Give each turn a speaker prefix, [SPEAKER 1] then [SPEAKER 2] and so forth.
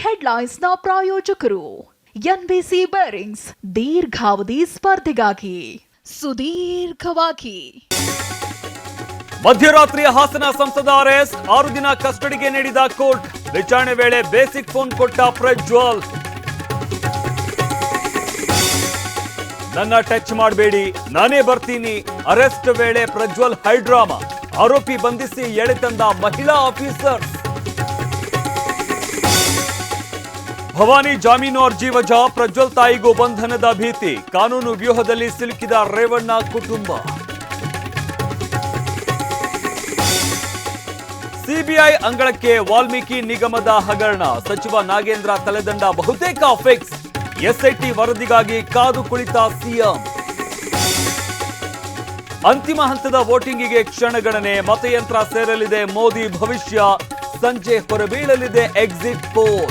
[SPEAKER 1] ಹೆಡ್ಲೈನ್ಸ್ನ ಪ್ರಾಯೋಜಕರು NBC bearings ದೀರ್ಘಾವಧಿ ಸ್ಪರ್ಧೆಗಾಗಿ ಸುದೀರ್ಘವಾಗಿ.
[SPEAKER 2] ಮಧ್ಯರಾತ್ರಿ ಹಾಸನ ಸಂಸದ ಅರೆಸ್ಟ್, 6 ದಿನ ಕಸ್ಟಡಿಗೆ ನೀಡಿದ ಕೋರ್ಟ್. ವಿಚಾರಣೆ ವೇಳೆ ಬೇಸಿಕ್ ಫೋನ್ ಕೊಟ್ಟ ಪ್ರಜ್ವಲ್. ನನ್ನ ಟಚ್ ಮಾಡಬೇಡಿ, ನಾನೇ ಬರ್ತೀನಿ. ಅರೆಸ್ಟ್ ವೇಳೆ ಪ್ರಜ್ವಲ್ ಹೈಡ್ರಾಮಾ. ಆರೋಪಿ ಬಂಧಿಸಿ ಎಳೆತಂದ ಮಹಿಳಾ ಆಫೀಸರ್. ಭವಾನಿ ಜಾಮೀನು ಅರ್ಜಿ ವಜಾ, ಪ್ರಜ್ವಲ್ ತಾಯಿಗೂ ಬಂಧನದ ಭೀತಿ. ಕಾನೂನು ವ್ಯೂಹದಲ್ಲಿ ಸಿಲುಕಿದ ರೇವಣ್ಣ ಕುಟುಂಬ. ಸಿಬಿಐ ಅಂಗಳಕ್ಕೆ ವಾಲ್ಮೀಕಿ ನಿಗಮದ ಹಗರಣ. ಸಚಿವ ನಾಗೇಂದ್ರ ತಲೆದಂಡ ಬಹುತೇಕ ಫಿಕ್ಸ್. ಎಸ್ಐಟಿ ವರದಿಗಾಗಿ ಕಾದು ಕುಳಿತ ಸಿಎಂ. ಅಂತಿಮ ಹಂತದ ವೋಟಿಂಗಿಗೆ ಕ್ಷಣಗಣನೆ. ಮತಯಂತ್ರ ಸೇರಲಿದೆ ಮೋದಿ ಭವಿಷ್ಯ. ಸಂಜೆ ಹೊರಬೀಳಲಿದೆ ಎಕ್ಸಿಟ್ ಪೋಲ್.